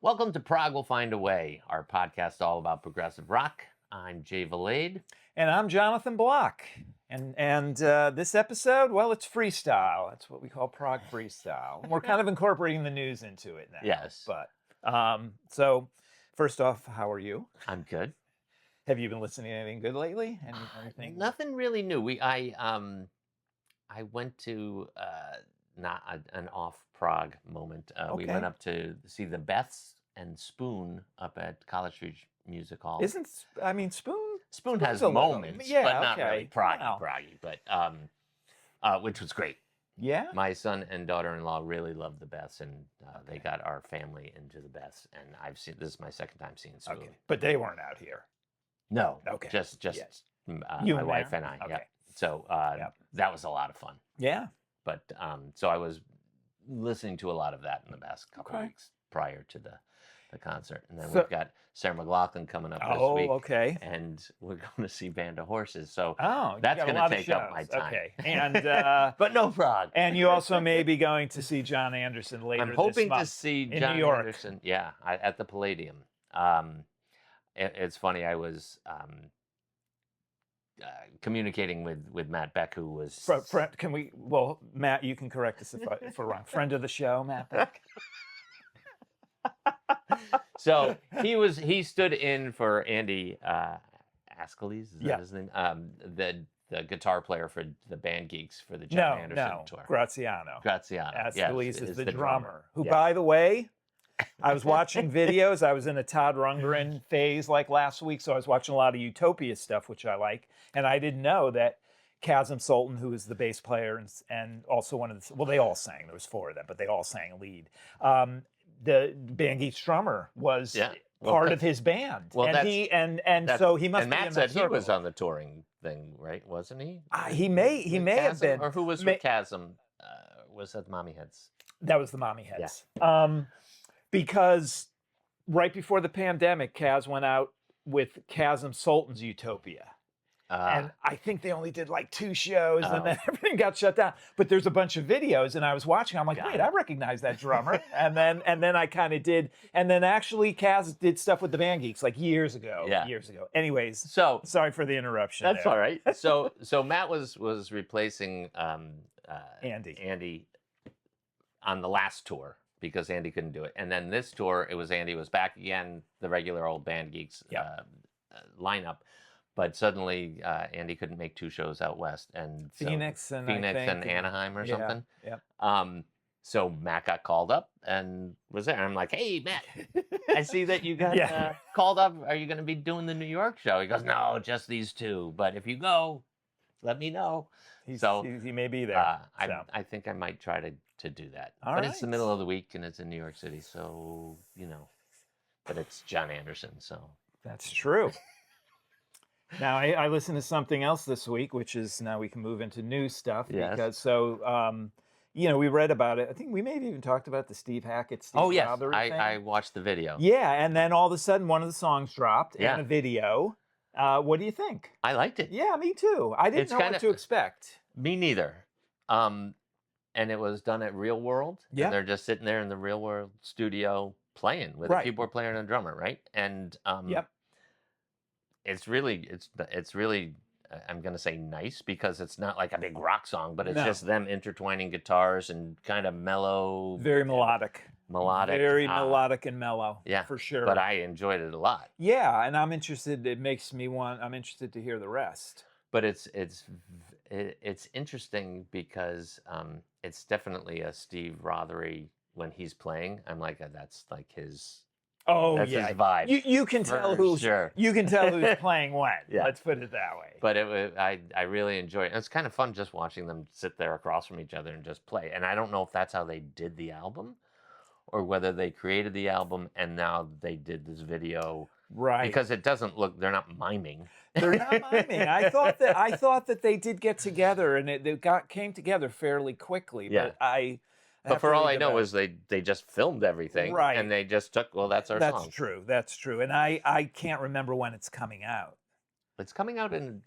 Welcome to Prog Will Find a Way, our podcast all about progressive rock. I'm Jay Valade. And I'm Jonathan Block. And this episode, well, it's freestyle. That's what we call Prog Freestyle. We're kind of incorporating the news into it now. Yes. But so first off, how are you? I'm good. Have you been listening to anything good lately? Anything? Nothing really new. I went to not an off Prague moment. We Okay. went up to see the Beths and Spoon up at College Street Music Hall. Spoon? Spoon has Spoon's a little- moments, yeah, but not okay. really proggy, Wow. but which was great. Yeah? My son and daughter-in-law really love the Beths, and they got our family into the Beths. And this is my second time seeing Spoon. Okay. But they weren't out here. No, Okay. just Yes. my and wife Mary? and I. Okay. Yep. So Yep. that was a lot of fun. Yeah. But so I was listening to a lot of that in the past couple of Okay. weeks prior to the concert, and then So- we've got Sarah McLachlan coming up this Oh, week, okay. and we're going to see Band of Horses. So Oh, you that's got a gonna lot of take up my shows. time. Okay. And but no Prague. and you also may be going to see John Anderson later I'm this hoping to month. see in John New York. Anderson. Yeah, at the Palladium. It's funny. I was communicating with Matt Beck, who was Can we? Well, Matt, you can correct us if we're wrong. Friend of the show, Matt Beck. So he stood in for Andy Askeles, is that Yeah. his name? The guitar player for the Band Geeks for the John Anderson tour. Graziano. Graziano. Askeles is the drummer. Who, Yeah. by the way, I was watching videos. I was in a Todd Rundgren phase like last week, so I was watching a lot of Utopia stuff, which I like. And I didn't know that Kazem Sultan, who is the bass player and also one of the, well, they all sang. There was four of them, but they all sang lead. The Band Geeks drummer was part of his band. Well, and so he must and be Matt in said that he circle. was on the touring thing, right? Wasn't he? He may have Chasm? been. Or who was with Chasm? Was that Mommy Heads? That was the Mommy Heads. Because right before the pandemic, Kaz went out with Kazem Sultan's Utopia. And I think they only did like 2 shows and then everything got shut down. But there's a bunch of videos and I was watching. I'm like, wait, I recognize that drummer. and then I kind of did. And then actually Kaz did stuff with the Band Geeks like years ago. Yeah. Years ago. Anyways, so sorry for the interruption. that's there. all right. So Matt was replacing Andy on the last tour because Andy couldn't do it. And then this tour, Andy was back again, the regular old Band Geeks lineup. But suddenly, Andy couldn't make 2 shows out west, and Phoenix and Anaheim or something. Yeah. So Matt got called up and was there. I'm like, hey, Matt, I see that you got called up. Are you going to be doing the New York show? He goes, no, just these 2. But if you go, let me know. He may be there. I think I might try to do that. All but it's the right. middle of the week and it's in New York City, so But it's John Anderson, so That's true. Now, I listened to something else this week, which is now we can move into new stuff. Yes. Because we read about it. I think we may have even talked about the Steve Hackett, Steve Rothery thing. I watched the video. Yeah, and then all of a sudden one of the songs dropped Yeah. and a video. What do you think? I liked it. Yeah, me too. I didn't It's know kinda- what to expect. Me neither. And it was done at Real World. Yeah. And they're just sitting there in the Real World studio playing with a keyboard player and a drummer, right? And Yep. it's really I'm gonna say nice because it's not like a big rock song, but it's No. just them intertwining guitars and kind of mellow, Very melodic. Very ah, melodic and mellow. yeah, For sure. But I enjoyed it a lot. Yeah, and I'm interested. I'm interested to hear the rest. But it's interesting because it's definitely a Steve Rothery when he's playing. I'm like, that's like his. Oh, That's yeah. his vibe. You can tell who's playing when. Yeah. Let's put it that way. But I really enjoy it. And it's kind of fun just watching them sit there across from each other and just play. And I don't know if that's how they did the album or whether they created the album and now they did this video. Right. Because it doesn't look, they're not miming. They're not miming. I thought that they did get together and they came together fairly quickly. Yeah. But But for all I know is they just filmed everything. Right. And they just took, that's our song. That's true. And I can't remember when it's coming out. It's coming out in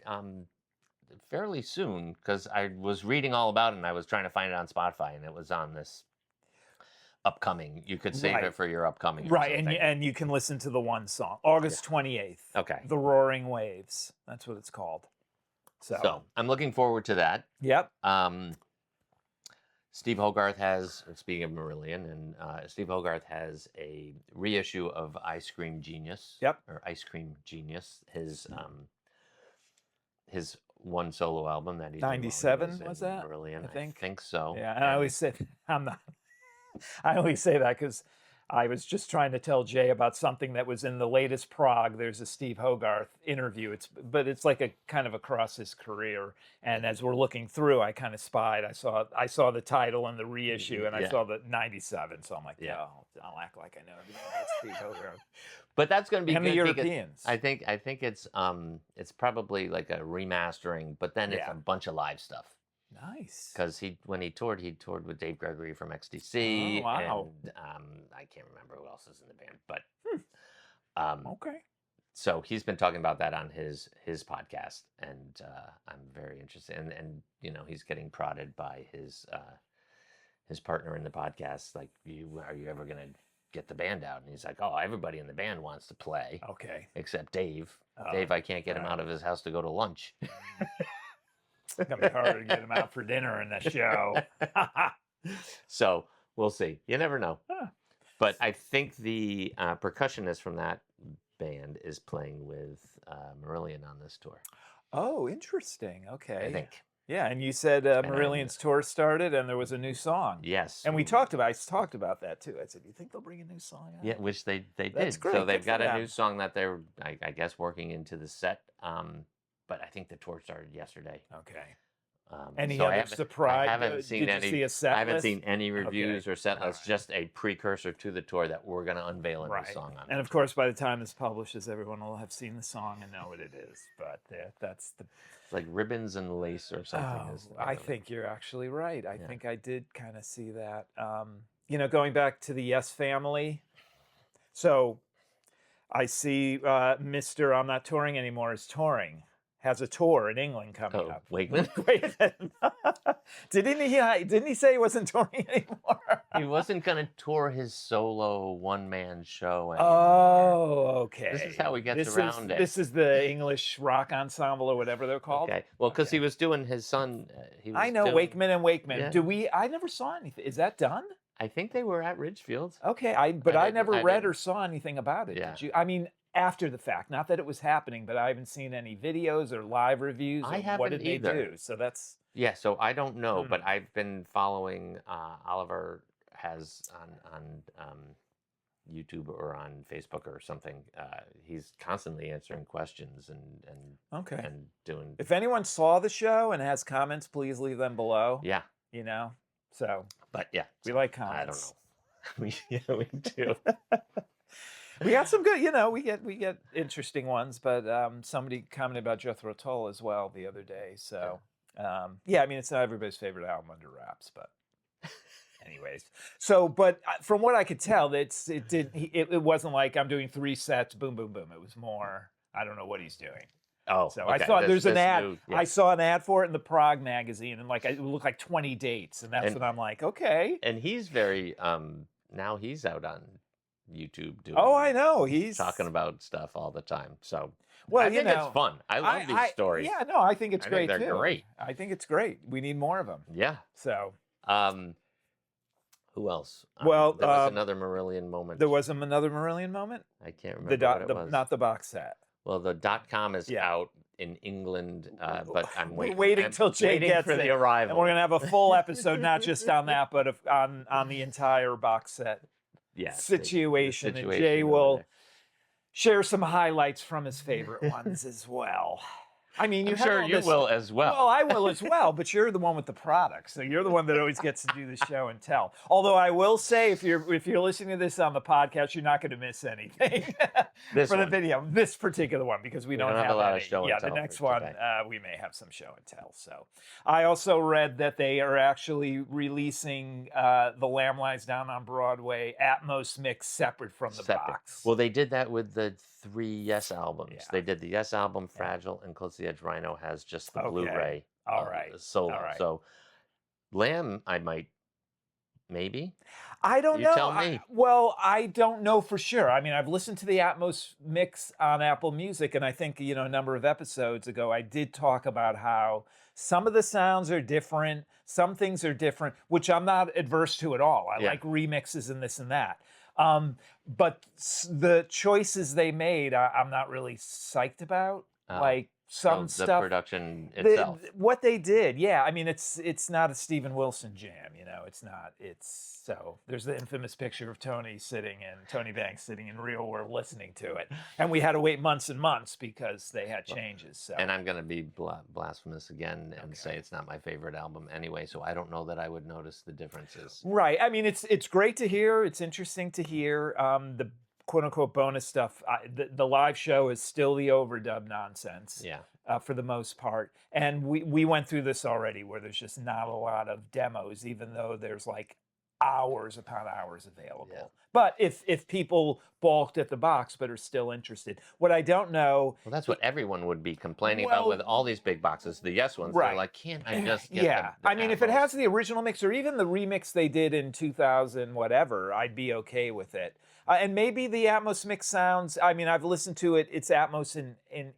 fairly soon because I was reading all about it and I was trying to find it on Spotify and it was on this upcoming. You could save it for your upcoming. Right, and you can listen to the one song. August 28th. Okay. The Roaring Waves. That's what it's called. So I'm looking forward to that. Yep. Steve Hogarth has, speaking of Marillion, and Steve Hogarth has a reissue of Ice Cream Genius. Yep. Or Ice Cream Genius. His one solo album that he did 97 was that? Marillion, I think so. Yeah, and I always say I'm not. I always say that because I was just trying to tell Jay about something that was in the latest Prog. There's a Steve Hogarth interview. But it's like a kind of across his career. And as we're looking through, I kind of spied. I saw the title and the reissue, and I saw the 97. So I'm like, oh, I'll act like I know everything about Steve Hogarth. But that's going to be and good the Europeans. I think it's probably like a remastering, but then it's a bunch of live stuff. Nice. Because when he toured with Dave Gregory from XTC. Oh, wow. And I can't remember who else is in the band, but okay. So he's been talking about that on his podcast, and I'm very interested. And he's getting prodded by his partner in the podcast, like, are you ever gonna get the band out? And he's like, oh, everybody in the band wants to play. Okay. Except Dave. Dave, I can't get him out of his house to go to lunch. It's going to be harder to get him out for dinner in the show. So we'll see. You never know. But I think the percussionist from that band is playing with Marillion on this tour. Oh, interesting. Okay. I think. Yeah, and you said Marillion's tour started and there was a new song. Yes. And I talked about that too. I said, do you think they'll bring a new song out? Yeah, which they did. That's great. So they've got a new song that they're, I guess, working into the set. But I think the tour started yesterday. Okay. Any other surprise? I haven't seen any. See a set I haven't list? seen any reviews or set lists. Just a precursor to the tour that we're going to unveil a new song on. And of course, by the time this publishes, everyone will have seen the song and know what it is. But that's the. It's like Ribbons and Lace or something. I think you're actually right. I think I did kind of see that. Going back to the Yes Family. So I see Mr. I'm Not Touring Anymore is touring. Has a tour in England coming up. Wakeman? Didn't he say he wasn't touring anymore? He wasn't going to tour his solo one-man show anymore. Oh, okay. This is how he gets around it. This is the English rock ensemble or whatever they're called? Okay. Well, because he was doing his son. I know, Wakeman and Wakeman. Yeah. I never saw anything. Is that done? I think they were at Ridgefield. Okay, I never read or saw anything about it. Yeah. Did you? I mean, after the fact, not that it was happening, but I haven't seen any videos or live reviews. I haven't what did either. They do? So that's so I don't know, but I've been following. Oliver has on YouTube or on Facebook or something. He's constantly answering questions and doing. If anyone saw the show and has comments, please leave them below. Yeah, So, but we like comments. I don't know. we do. We got some good, we get interesting ones, but somebody commented about Jethro Tull as well the other day. So, it's not everybody's favorite album under wraps, but anyways. So, but from what I could tell, it wasn't like I'm doing 3 sets, boom, boom, boom. It was more, I don't know what he's doing. Oh, so okay. I saw there's an ad. New, I saw an ad for it in the Prog magazine, and it looked like 20 dates, and that's when I'm like, okay. And he's very now he's out on YouTube doing. Oh, I know. He's talking about stuff all the time. So, well, I think it's fun. I love these stories. Yeah, no, I think it's great too. They're great. I think it's great. We need more of them. Yeah. So, who else? Well, there was another Marillion moment. There was another Marillion moment. I can't remember what it was. Not the box set. Well, the .com is out in England, but I'm waiting. We're waiting till Jay gets for it. the arrival. And we're gonna have a full episode, not just on that, but on the entire box set. Situation. And Jay will share some highlights from his favorite ones as well. I mean, I'm sure you will as well. Well, I will as well, but you're the one with the product, so you're the one that always gets to do the show and tell. Although I will say, if you're listening to this on the podcast, you're not going to miss anything for the video. This particular one, because we don't have a lot of show and tell. Yeah, the next one we may have some show and tell. So, I also read that they are actually releasing The Lamb Lies Down on Broadway Atmos mix separate from the box. Well, they did that with the 3 Yes albums. Yeah. They did the Yes album, Fragile, and Close to the Edge. Rhino has just the Blu-ray All right. solo. All right. So Lamb, I might Maybe. I don't You know. tell me. I don't know for sure. I mean, I've listened to the Atmos mix on Apple Music, and I think, a number of episodes ago, I did talk about how some of the sounds are different, some things are different, which I'm not adverse to at all. I like remixes and this and that. But the choices they made, I'm not really psyched about. Like some the stuff, production itself. what they did, yeah. I mean, it's not a Steven Wilson jam, It's not. So there's the infamous picture of Tony Banks sitting in Real World listening to it, and we had to wait months and months because they had changes. So. And I'm gonna be blasphemous again and say it's not my favorite album anyway. So I don't know that I would notice the differences. Right. I mean, it's great to hear. It's interesting to hear. The quote unquote bonus stuff. The live show is still the overdub nonsense. Yeah. For the most part. And we went through this already where there's just not a lot of demos, even though there's like hours upon hours available. Yeah. But if people balked at the box but are still interested. What I don't know... Well, that's what everyone would be complaining about with all these big boxes. The Yes ones, they're like, can't I just get the I mean, if it has the original mix or even the remix they did in 2000 whatever, I'd be okay with it. And maybe the Atmos mix sounds... I mean, I've listened to it. It's Atmos in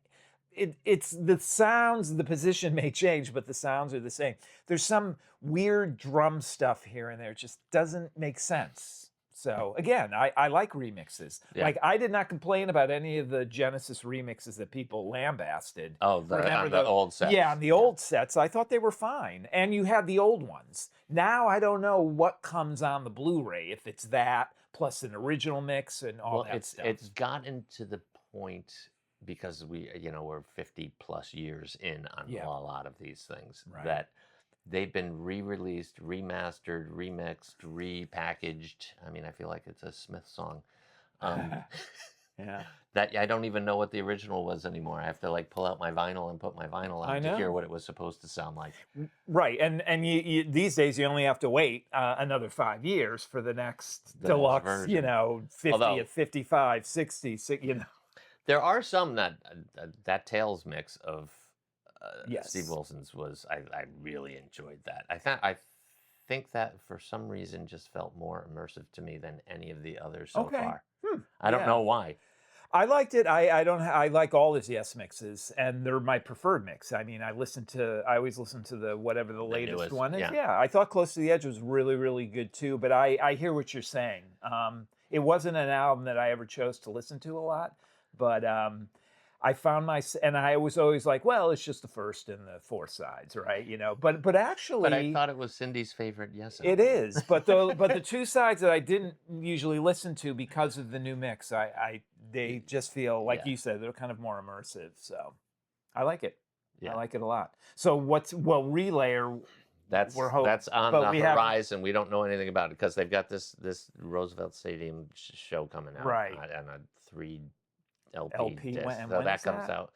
it's the sounds, the position may change, but the sounds are the same. There's some weird drum stuff here and there. It just doesn't make sense. So again, I like remixes. Yeah. Like I did not complain about any of the Genesis remixes that people lambasted. Oh, the old sets. Yeah, on the old sets. I thought they were fine. And you had the old ones. Now I don't know what comes on the Blu-ray, if it's that plus an original mix and all that stuff. It's gotten to the point... because we're 50 plus years in on a lot of these things that they've been re-released, remastered, remixed, repackaged. I mean, I feel like it's a Smith song. That I don't even know what the original was anymore. I have to like pull out my vinyl and put my vinyl on to hear what it was supposed to sound like. Right, and you these days you only have to wait another 5 years for the next deluxe, version. 50, 55, 60, There are some that Tales mix of Steve Wilson's was I really enjoyed that. I think that for some reason just felt more immersive to me than any of the others so far. I don't know why. I liked it. I like all his Yes mixes, and they're my preferred mix. I mean, I always listen to the whatever the latest newest one is. Yeah, I thought Close to the Edge was really, really good too. But I hear what you're saying. It wasn't an album that I ever chose to listen to a lot. But I found and I was always like, well, it's just the first and the fourth sides, right? But actually, but I thought it was Cindy's favorite Yes album. It is, but the two sides that I didn't usually listen to because of the new mix, they just feel like you said, they're kind of more immersive. So I like it. I like it a lot. So Relayer. That's on the horizon. We don't know anything about it because they've got this Roosevelt Stadium show coming out, right? On a 3 LP disc. So that comes out.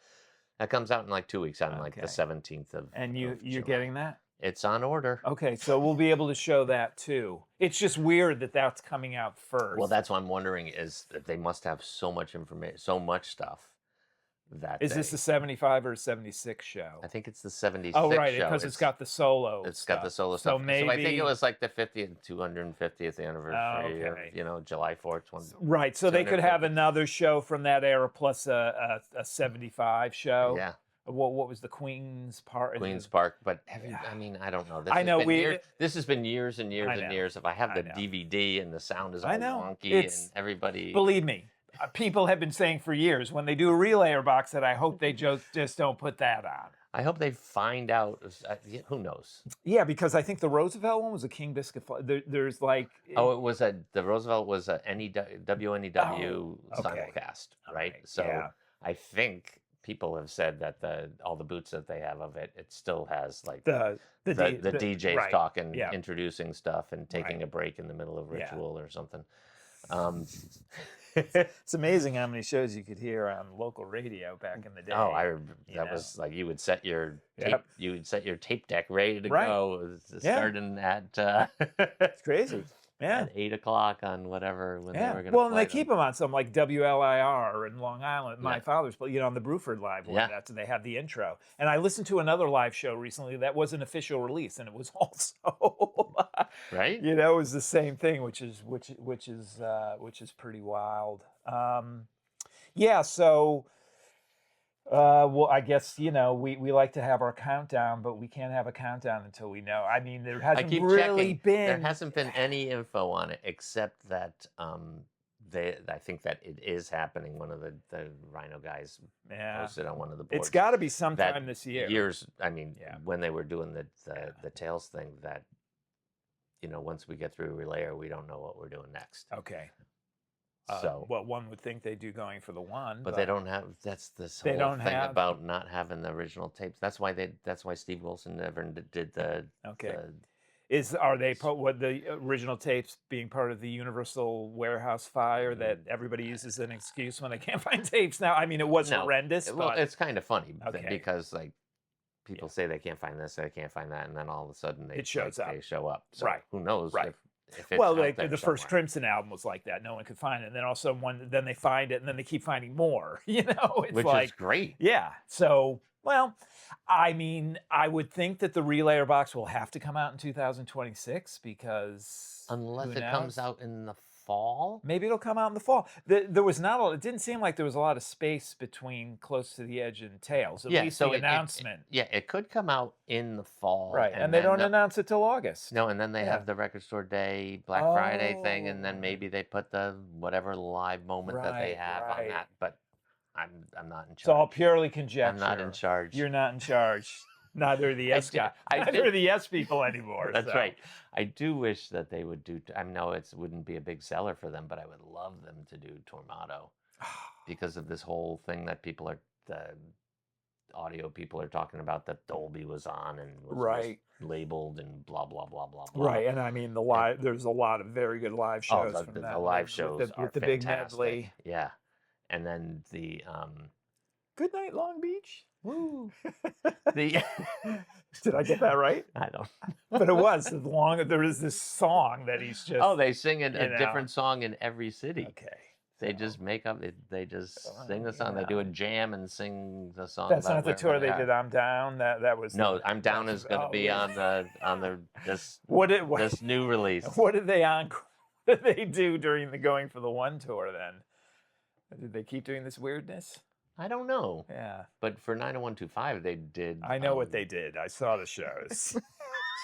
That comes out in like 2 weeks on like the 17th of. And you're getting that? It's on order. Okay, so we'll be able to show that too. It's just weird that that's coming out first. Well, that's what I'm wondering is that they must have so much information, so much stuff. Is this the 75 or 76 show? I think it's the 76 show. Oh, right, show. Because it's got the solo got the solo stuff. So I think it was like the 250th anniversary of, July 4th. Right, so they could have another show from that era plus a 75 show. Yeah. What was the Queen's Park? Queen's Park, but I mean, I don't know. This has been years and years and years. If I have the DVD and the sound is all wonky and everybody... Believe me. People have been saying for years when they do a Relayer box that I hope they just don't put that on. I hope they find out. Who knows? Yeah, because I think the Roosevelt one was a King Biscuit. There's like the Roosevelt was a WNEW simulcast, right? So I think people have said that all the boots that they have of it still has like the DJs talking, introducing stuff, and taking a break in the middle of ritual or something. It's amazing how many shows you could hear on local radio back in the day. Oh, that was like you would set your tape deck ready to go, starting at. It's crazy. at 8 o'clock on whatever when they were going to Well, and play they keep them on some like WLIR in Long Island. My Yeah. father's, on the Bruford Live one. Yeah. That's they have the intro. And I listened to another live show recently that was an official release, and it was also right. You know, it was the same thing, which is pretty wild. Yeah. So. Well, I guess, you know, we like to have our countdown, but we can't have a countdown until we know. I mean, there hasn't really been. There hasn't been any info on it except that I think that it is happening. One of the Rhino guys posted on one of the boards. It's got to be sometime this year. I mean, when they were doing the Tails thing, that, you know, once we get through Relayer, we don't know what we're doing next. Okay. So, well, one would think they do going for the one, but they don't have. That's this whole thing about not having the original tapes. That's why Steve Wilson never did the. Okay. Are they the original tapes being part of the Universal Warehouse fire that everybody uses as an excuse when they can't find tapes now? I mean, it was horrendous. Well, it's kind of funny because like people Yeah. say they can't find this, they can't find that, and then all of a sudden it shows up. They show up. So right. Who knows? Right. If it's well, out like there the somewhere. first Crimson album was like that. No one could find it. And then also then they find it, and then they keep finding more. You know, it's which like, is great. Yeah. So, well, I mean, I would think that the Relayer box will have to come out in 2026 because unless it comes out in the fall, maybe it'll come out in the fall. There was not a. It didn't seem like there was a lot of space between Close to the Edge and Tails. At least the announcement. It could come out in the fall, right? And they don't announce it till August. No, and then they have the Record Store Day, Black Friday thing, and then maybe they put the whatever live moment that they have on that. But I'm not in charge. It's all purely conjecture. I'm not in charge. You're not in charge. Neither are the yes guy. Neither are the yes people anymore. That's right. I do wish that they would do. I know it wouldn't be a big seller for them, but I would love them to do Tormato because of this whole thing that the audio people are talking about that Dolby was on and was labeled and blah blah blah blah blah. Right, and I mean there's a lot of very good live shows from that. The live shows with the big medley. Yeah, and then the Good Night Long Beach. Woo. Did I get that right? I don't. But it was there is this song that he's just. Oh, they sing a different song in every city. Okay. They just make up. They just sing the song. They do a jam and sing the song. That's not the tour they did. I'm Down. That was. No, I'm Down is going to be on this new release. What did they do during the Going for the One tour then? Did they keep doing this weirdness? I don't know. Yeah. But for 90125, they did. I know what they did. I saw the shows.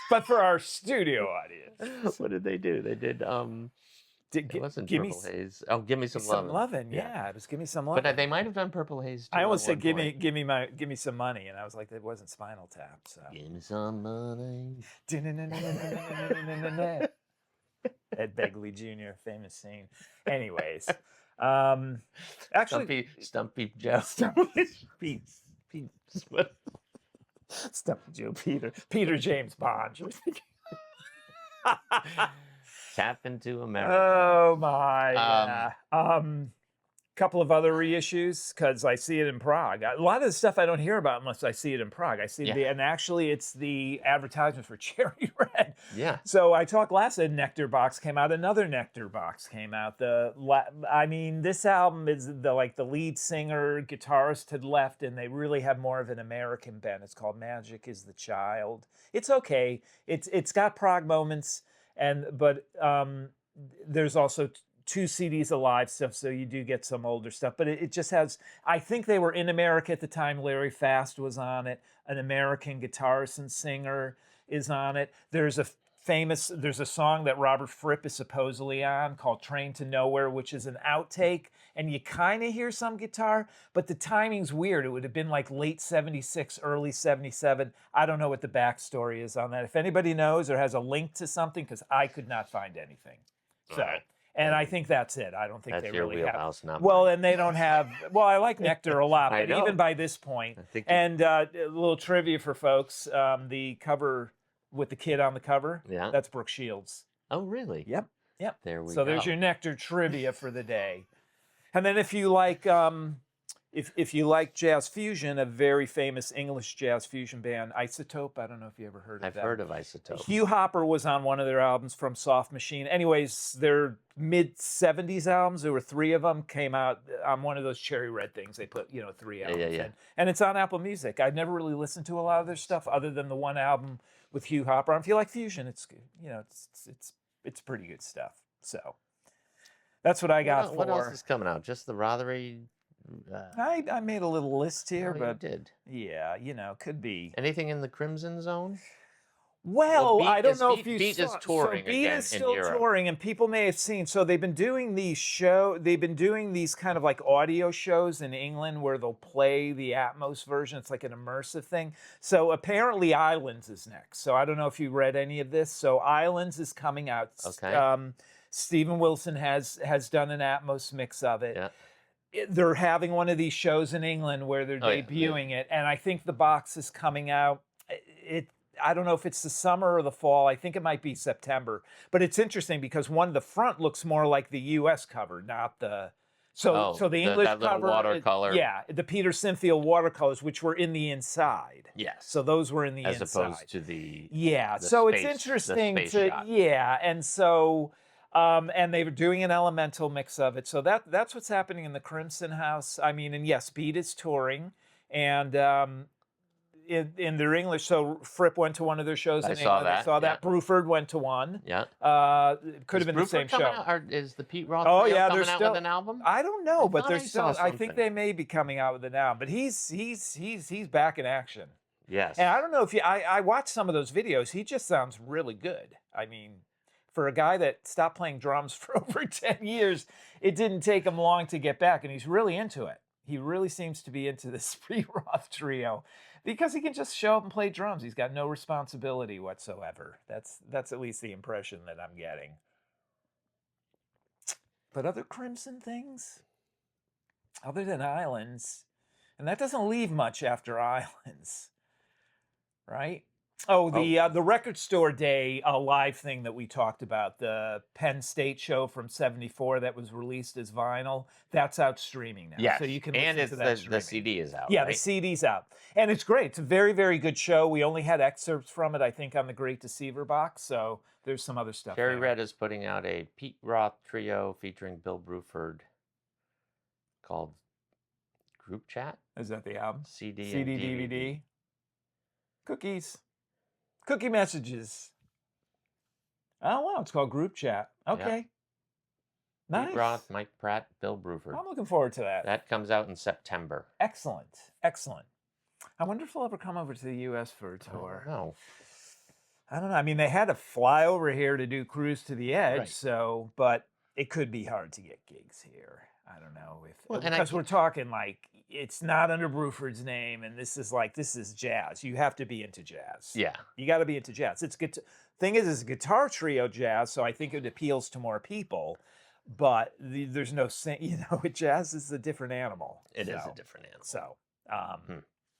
But for our studio audience. What did they do? They did. It wasn't Purple Haze. Oh, Give Me Some Lovin'. Lovin'. Yeah, it was Give Me Some Lovin'. But they might have done Purple Haze too. I almost said give me some money, and I was like, that wasn't Spinal Tap. So. Give me some money. Ed Begley Jr., famous scene. Anyways. Actually, Stumpy Joe. Stumpy Joe Peter James Bond. Tap into America. Oh my! Couple of other reissues because I see it in Prague. A lot of the stuff I don't hear about unless I see it in Prague. I see and actually it's the advertisement for Cherry Red. Yeah. So I talked last. A Nectar box came out. Another Nectar box came out. I mean, this album is the lead singer, guitarist had left, and they really have more of an American bent. It's called Magic Is the Child. It's okay. It's got prog moments, but there's also 2 CDs of live stuff, so you do get some older stuff. But it just has, I think they were in America at the time. Larry Fast was on it. An American guitarist and singer is on it. There's a song that Robert Fripp is supposedly on called Train to Nowhere, which is an outtake. And you kind of hear some guitar, but the timing's weird. It would have been like late 76, early 77. I don't know what the backstory is on that. If anybody knows or has a link to something, because I could not find anything. So. And I think that's it. I don't think they really wheelhouse, have. not well, mine. and they don't have. Well, I like Nectar a lot, but even by this point, and a little trivia for folks: the cover with the kid on the cover, that's Brooke Shields. Oh, really? Yep. There we go. So there's your Nectar trivia for the day. And then if you like if you like jazz fusion, a very famous English jazz fusion band, Isotope. I don't know if you ever heard of them. I've heard of Isotope. Hugh Hopper was on one of their albums from Soft Machine. Anyways, their mid-'70s albums, there were 3 of them, came out on one of those cherry red things. They put, 3 albums in. And it's on Apple Music. I've never really listened to a lot of their stuff other than the one album with Hugh Hopper. If you like fusion, it's pretty good stuff. So that's what I got for. What else is coming out? Just the Rothery. I made a little list here, but you did. Yeah, could be anything in the Crimson Zone. Well, I don't know if you Beat saw. is touring so Beat again is still in Europe. touring, and people may have seen. So they've been doing these kind of like audio shows in England where they'll play the Atmos version. It's like an immersive thing. So apparently Islands is next. So I don't know if you read any of this. So Islands is coming out. Okay. Stephen Wilson has done an Atmos mix of it. Yeah. They're having one of these shows in England where they're debuting it, and I think the box is coming out. I don't know if it's the summer or the fall. I think it might be September. But it's interesting because the front looks more like the U.S. cover, not the. So the English that cover, watercolor. the Peter Sinfield watercolors, which were in the inside. Yes. So those were in the inside. As opposed to the. Yeah. So it's interesting to. Shot. Yeah, and so. And they were doing an elemental mix of it. So that's what's happening in the Crimson House. I mean, and yes, Beat is touring. And in their English, so Fripp went to one of their shows in England. I saw that. Bruford went to one. Yeah. Could have been the same show. Or is the Pete Roth coming out with an album? I don't know, but they're still. I think they may be coming out with an album. But he's back in action. Yes. And I don't know if I watched some of those videos. He just sounds really good. I mean, for a guy that stopped playing drums for over 10 years, it didn't take him long to get back, and he's really into it. He really seems to be into this Pete Roth trio because he can just show up and play drums. He's got no responsibility whatsoever. That's at least the impression that I'm getting. But other Crimson things, other than Islands, and that doesn't leave much after Islands, right? Oh, the Record Store Day live thing that we talked about, the Penn State show from '74 that was released as vinyl, that's out streaming now. Yes. So you can listen to that the CD is out. Yeah, right? The CD's out. And it's great. It's a very, very good show. We only had excerpts from it, I think, on the Great Deceiver box. So there's some other stuff Cherry there. Red is putting out a Pete Roth trio featuring Bill Bruford called Group Chat. Is that the album? CD, DVD. Cookies. Cookie messages. Oh, wow. It's called Group Chat. Okay. Yep. Nice. Pete Roth, Mike Pratt, Bill Bruford. I'm looking forward to that. That comes out in September. Excellent. I wonder if they'll ever come over to the U.S. for a tour. I don't know. I mean, they had to fly over here to do Cruise to the Edge, right. But it could be hard to get gigs here. I don't know because we're talking like it's not under Bruford's name, and this is jazz. You have to be into jazz. Yeah, you got to be into jazz. It's good. Thing is, it's a guitar trio jazz, so I think it appeals to more people. But there's no, jazz is a different animal. It is a different animal. So,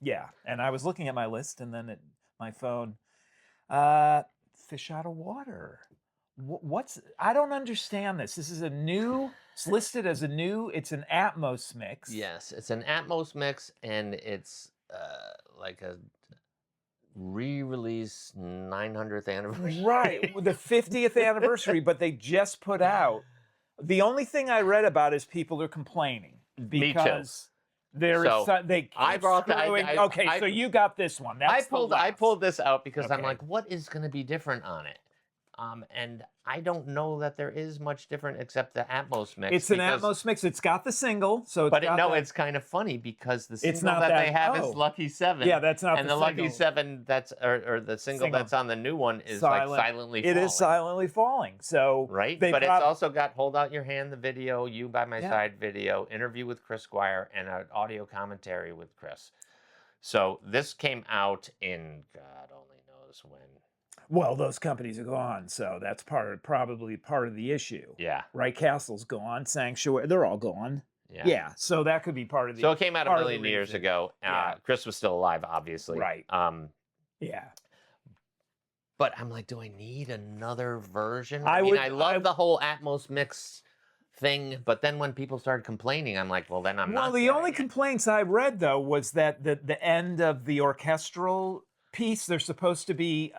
yeah. And I was looking at my list, and then my phone, Fish Out of Water. I don't understand this. This is it's listed as it's an Atmos mix. Yes, it's an Atmos mix, and it's like a re-release 900th anniversary. Right, the 50th anniversary, but they just put out. The only thing I read about is people are complaining because I brought that. So you got this one. I pulled this out because I'm like, what is going to be different on it? And I don't know that there is much different except the Atmos mix. It's an Atmos mix. It's got the single, so it's kind of funny because the single they have is Lucky 7. Yeah, that's not. And the Lucky 7 or the single that's on the new one is like Silently Falling. It is Silently Falling. So right, but it's also got Hold Out Your Hand, the video, You by My Side video, interview with Chris Squire, and an audio commentary with Chris. So this came out in God only knows when. Well, those companies are gone, so that's probably part of the issue. Yeah. Right, Castle's gone, Sanctuary, they're all gone. Yeah. So that could be part of the. So it came out a million years ago. Chris was still alive, obviously. Right. Yeah. But I'm like, do I need another version? I love the whole Atmos mix thing. But then when people started complaining, I'm like, well, then I'm not. Well, the only complaints I read, though, was that the end of the orchestral piece, there's supposed to be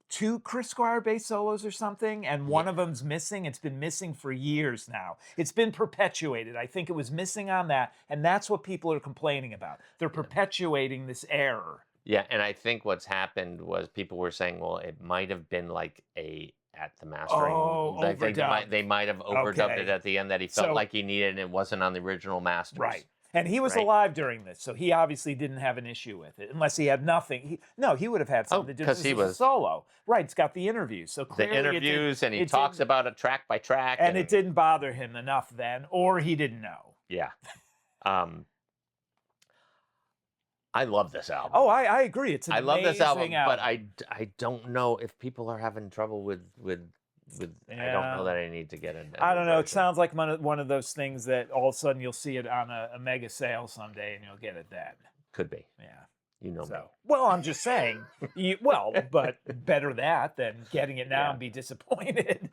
2 Chris Squire bass solos or something, and one of them's missing. It's been missing for years now. It's been perpetuated. I think it was missing on that, and that's what people are complaining about. They're perpetuating this error. Yeah, and I think what's happened was people were saying, well, it might have been like at the mastering. I think they might have overdubbed it at the end, that he felt like he needed, and it wasn't on the original masters. Right. And he was alive during this, so he obviously didn't have an issue with it, unless he had nothing. He would have had something to do because he was a solo. Right, it's got the interviews. So clearly the interviews, and he talks about it track by track. And it didn't bother him enough then, or he didn't know. Yeah. I love this album. Oh, I agree. It's an amazing love this album, but I don't know if people are having trouble with I don't know that I need to get into. I don't know. It sounds like one of those things that all of a sudden you'll see it on a mega sale someday, and you'll get it then. Could be. Yeah. You know me. Well, I'm just saying. But better that than getting it now and be disappointed.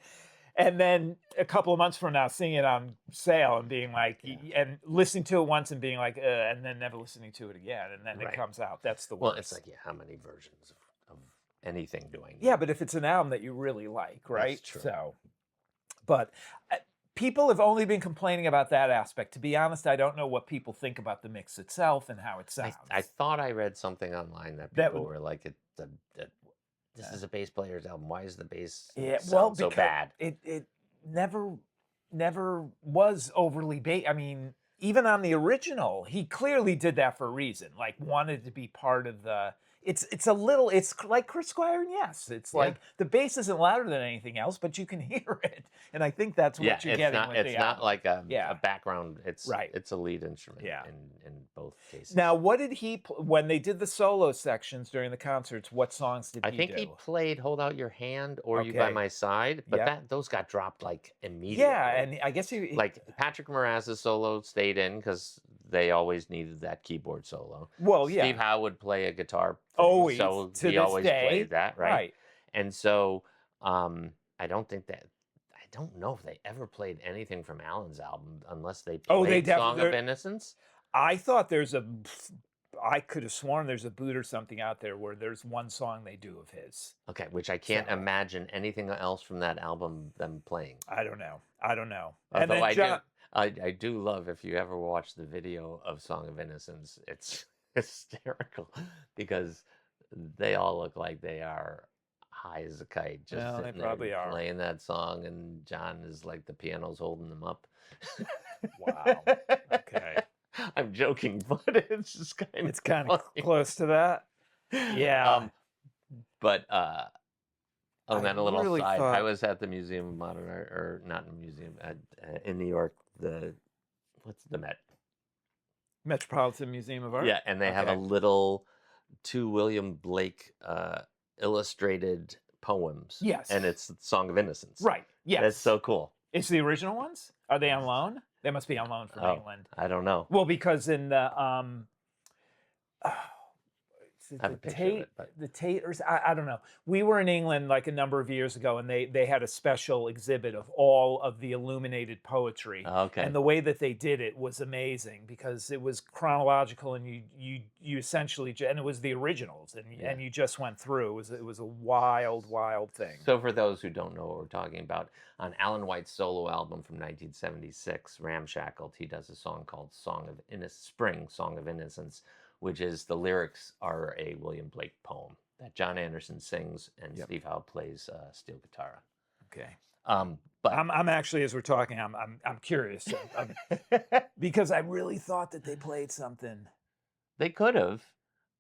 And then a couple of months from now, seeing it on sale and being like, and listening to it once and being like, and then never listening to it again, and then it comes out. That's the worst. Well, it's like, how many versions of anything do I need? Yeah, but if it's an album that you really like, right? That's true. So, but people have only been complaining about that aspect. To be honest, I don't know what people think about the mix itself and how it sounds. I thought I read something online that people were like, this is a bass player's album. Why is the bass sound so bad? It never was overly bass. I mean, even on the original, he clearly did that for a reason. Like, wanted to be part of the. It's like Chris Squire, and yes, it's like the bass isn't louder than anything else, but you can hear it, and I think that's what you're getting with the album. It's not like a background. It's It's a lead instrument. Yeah. In both cases. Now, what did he when they did the solo sections during the concerts? What songs did he do? I think he played "Hold Out Your Hand" or "You by My Side," but those got dropped like immediately. Yeah, and I guess he like Patrick Moraz's solo stayed in because they always needed that keyboard solo. Well, yeah. Steve Howe would play a guitar. Always, so to he always played that, right? And so I don't know if they ever played anything from Alan's album unless they played Song of Innocence. I thought I could have sworn there's a boot or something out there where there's one song they do of his. Okay, which I can't imagine anything else from that album them playing. I don't know. Although and then I do love, if you ever watch the video of Song of Innocence, it's hysterical because they all look like they are high as a kite, just they probably are playing that song, and John is like the piano's holding them up. Wow. Okay. I'm joking, but it's just kind of close to that. Yeah. But then a little really side. I was at the Museum of Modern Art, or not in a museum, in New York. What's the Met? Metropolitan Museum of Art. Yeah, and they have a little 2 William Blake illustrated poems. Yes. And it's the Song of Innocence. Right. Yes. That's so cool. It's the original ones? Are they on loan? They must be on loan from England. I don't know. Well, because in the the Tate, or I don't know. We were in England like a number of years ago, and they had a special exhibit of all of the illuminated poetry. Okay. And the way that they did it was amazing because it was chronological, and you essentially, and it was the originals, and you just went through. It was a wild thing. So for those who don't know what we're talking about, on Alan White's solo album from 1976, Ramshackled, he does a song called Spring Song of Innocence, which is the lyrics are a William Blake poem that John Anderson sings and Steve Howe plays steel guitar. Okay. But I'm actually, as we're talking, I'm curious because I really thought that they played something. They could have,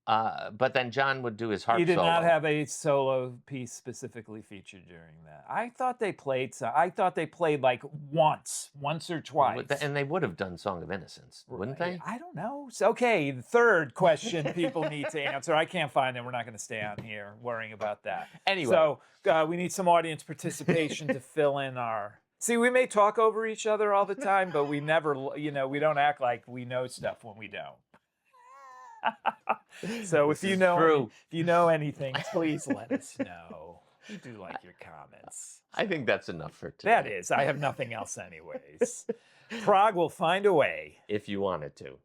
but then John would do his harp solo. You did not have a solo piece specifically featured during that. I thought they played like once or twice. And they would have done Song of Innocence, wouldn't they? I don't know. So, okay, the third question people need to answer. I can't find it. We're not going to stay on here worrying about that. Anyway. So we need some audience participation to fill in our... See, we may talk over each other all the time, but we never, we don't act like we know stuff when we don't. So if you know anything, please let us know. You do like your comments. I think that's enough for today. That is. I have nothing else anyways. Prog will find a way. If you wanted to.